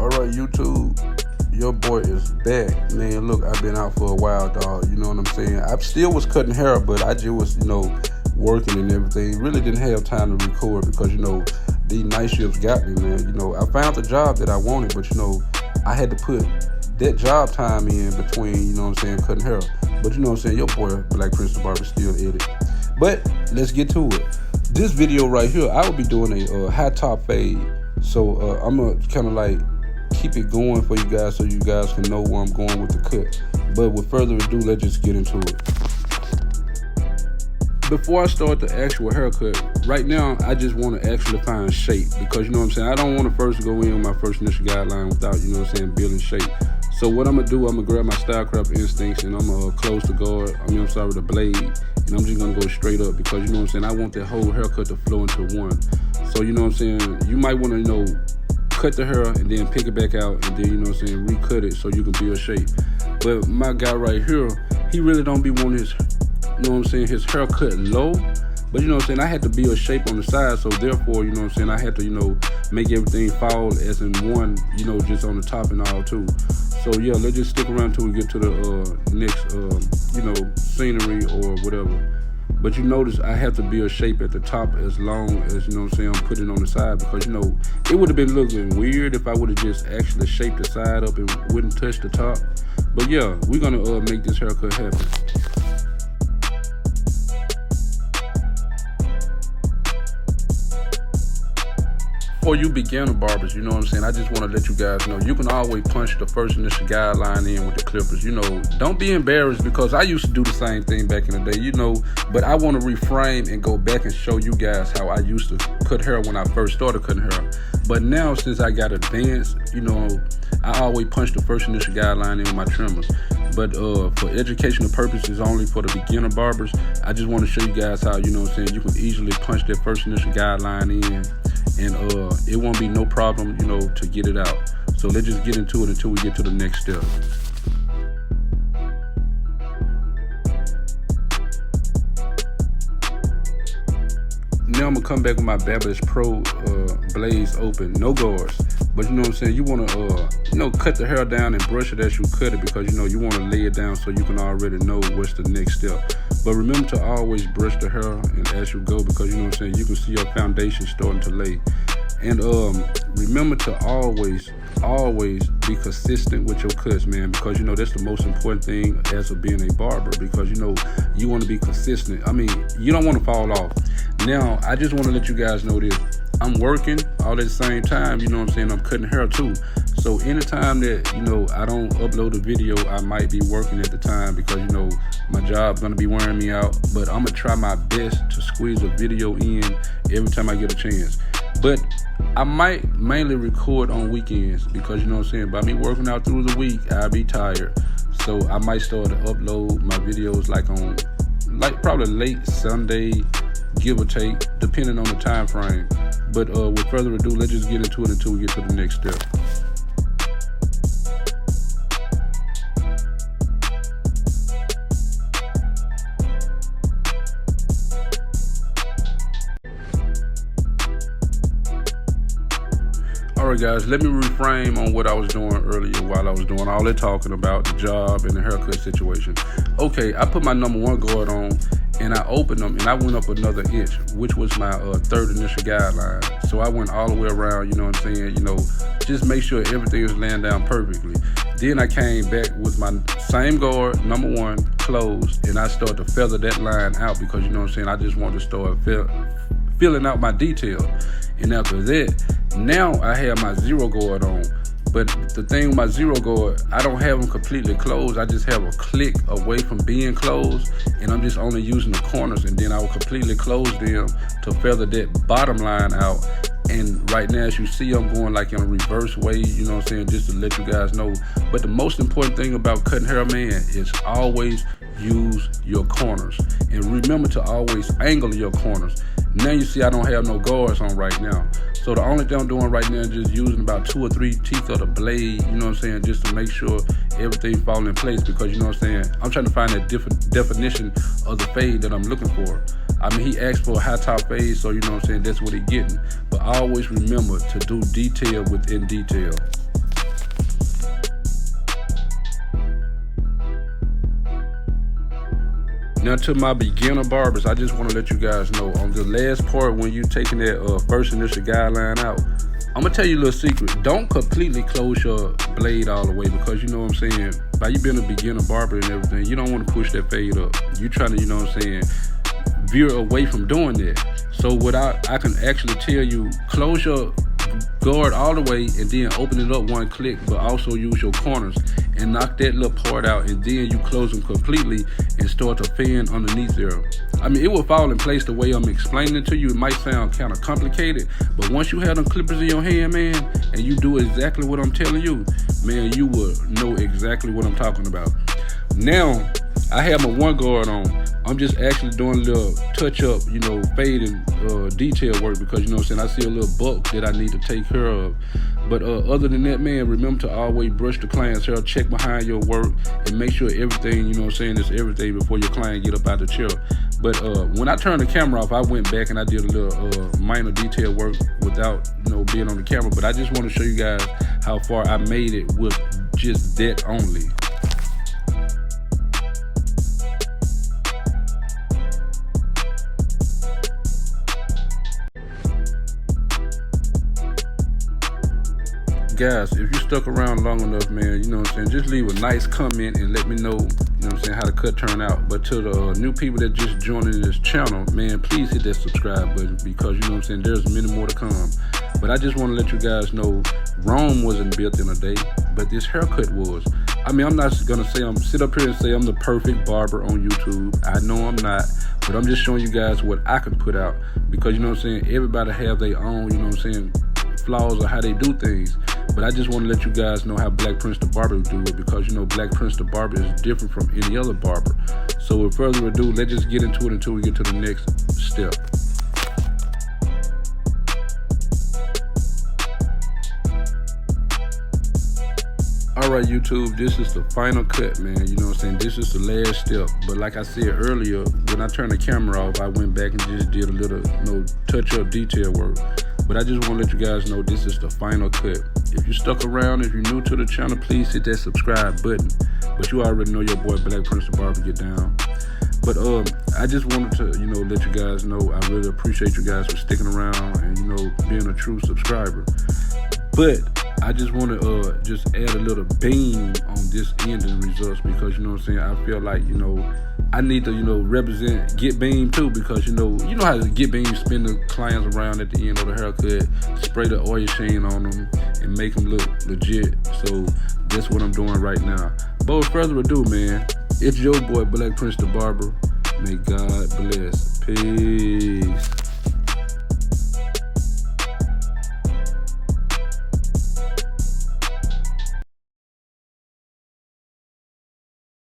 Alright, YouTube, your boy is back. Man, look, I've been out for a while, dog. You know what I'm saying? I still was cutting hair, but I just was, working and everything. Really didn't have time to record because, these night shifts got me, man. I found the job that I wanted, but, I had to put that job time in between, cutting hair. But, your boy, Black Prince the Barber, still edit. But let's get to it. This video right here, I will be doing a high top fade. So I'm going to kind of like keep it going for you guys so you guys can know where I'm going with the cut. But with further ado, let's just get into it. Before I start the actual haircut, right now I just want to actually find shape because I don't want to first go in with my first initial guideline without, building shape. So what I'm going to do, I'm going to grab my Stylecraft Instincts and I'm going to close the guard, the blade, and I'm just going to go straight up because, I want that whole haircut to flow into one. So, you might want to, cut the hair and then pick it back out and then, recut it so you can build shape. But my guy right here, he really don't be wanting his, his haircut low. But, I had to build shape on the side, so therefore, I had to, make everything fall as in one, just on the top and all too. So yeah, let's just stick around till we get to the next, scenery or whatever. But you notice I have to build shape at the top as long as, I'm putting it on the side because, it would have been looking weird if I would have just actually shaped the side up and wouldn't touch the top. But yeah, we're going to make this haircut happen. For you beginner barbers, I just want to let you guys know, you can always punch the first initial guideline in with the clippers. Don't be embarrassed because I used to do the same thing back in the day, but I want to reframe and go back and show you guys how I used to cut hair when I first started cutting hair. But now, since I got advanced, I always punch the first initial guideline in with my trimmers. But for educational purposes, only for the beginner barbers, I just want to show you guys how, you can easily punch that first initial guideline in. And it won't be no problem, to get it out. So let's just get into it until we get to the next step. Now I'm gonna come back with my Barber Pro blades open, no guards. But you want to, cut the hair down and brush it as you cut it because, you want to lay it down so you can already know what's the next step. But remember to always brush the hair and as you go because, you can see your foundation starting to lay. And remember to always be consistent with your cuts, man, because, that's the most important thing as of being a barber because, you want to be consistent. You don't want to fall off. Now, I just want to let you guys know this. I'm working all at the same time, I'm cutting hair too. So anytime that, I don't upload a video, I might be working at the time because, my job's gonna be wearing me out. But I'm gonna try my best to squeeze a video in every time I get a chance. But I might mainly record on weekends because, by me working out through the week, I'll be tired. So I might start to upload my videos on probably late Sunday, give or take, depending on the time frame. But with further ado, let's just get into it until we get to the next step. Alright guys, let me reframe on what I was doing earlier while I was doing all that talking about the job and the haircut situation. Okay, I put my number one guard on and I opened them and I went up another inch, which was my third initial guideline. So I went all the way around, just make sure everything is laying down perfectly. Then I came back with my same guard, number one, closed, and I started to feather that line out because, I just wanted to start filling out my detail. And after that, now I have my zero guard on. But the thing with my zero guard, I don't have them completely closed. I just have a click away from being closed, and I'm just only using the corners, and then I will completely close them to feather that bottom line out. And right now, as you see, I'm going like in a reverse way, just to let you guys know. But the most important thing about cutting hair, man, is always use your corners. And remember to always angle your corners. Now you see I don't have no guards on right now. So the only thing I'm doing right now is just using about 2 or 3 teeth of the blade, just to make sure everything falls in place because, I'm trying to find that different definition of the fade that I'm looking for. He asked for a high top fade, so that's what he's getting. But always remember to do detail within detail. Now to my beginner barbers, I just want to let you guys know on the last part when you taking that first initial guideline out, I'm gonna tell you a little secret. Don't completely close your blade all the way, because you know what I'm saying, by you being a beginner barber and everything, you don't want to push that fade up. You trying to, you know what I'm saying, veer away from doing that. So what I can actually tell you, close your guard all the way and then open it up one click, but also use your corners and knock that little part out, and then you close them completely and start to fan underneath there. I mean, it will fall in place the way I'm explaining it to you. It might sound kind of complicated, but once you have them clippers in your hand, man, and you do exactly what I'm telling you, man, you will know exactly what I'm talking about. Now, I have my one guard on. I'm just actually doing a little touch up, you know, fade and detail work, because, you know what I'm saying, I see a little bulk that I need to take care of. But other than that, man, remember to always brush the client's hair, check behind your work, and make sure everything, you know what I'm saying, is everything before your client get up out the chair. But when I turned the camera off, I went back and I did a little minor detail work without, you know, being on the camera. But I just want to show you guys how far I made it with just that only. Guys, if you stuck around long enough, man, you know what I'm saying, just leave a nice comment and let me know, you know what I'm saying, how the cut turned out. But to the new people that just joined in this channel, man, please hit that subscribe button, because, you know what I'm saying, there's many more to come. But I just want to let you guys know, Rome wasn't built in a day, but this haircut was. I mean, I'm not gonna say sit up here and say I'm the perfect barber on YouTube. I know I'm not, but I'm just showing you guys what I can put out, because, you know what I'm saying, everybody have their own, you know what I'm saying, flaws or how they do things. But I just want to let you guys know how Black Prince the Barber do it, because, you know, Black Prince the Barber is different from any other barber. So with further ado, let's just get into it until we get to the next step. Alright, YouTube, this is the final cut, man. You know what I'm saying? This is the last step. But like I said earlier, when I turned the camera off, I went back and just did a little, you know, touch-up detail work. But I just want to let you guys know this is the final cut. If you stuck around, if you're new to the channel, please hit that subscribe button. But you already know your boy Black Prince the Barber get down. But I just wanted to, you know, let you guys know I really appreciate you guys for sticking around and, you know, being a true subscriber. But I just want to just add a little beam on this ending results, because, you know what I'm saying, I feel like, you know, I need to, you know, represent Get Beam too, because, you know how Get Beam spin the clients around at the end of the haircut, spray the oil sheen on them, and make them look legit. So that's what I'm doing right now. But with further ado, man, it's your boy Black Prince the Barber. May God bless. Peace.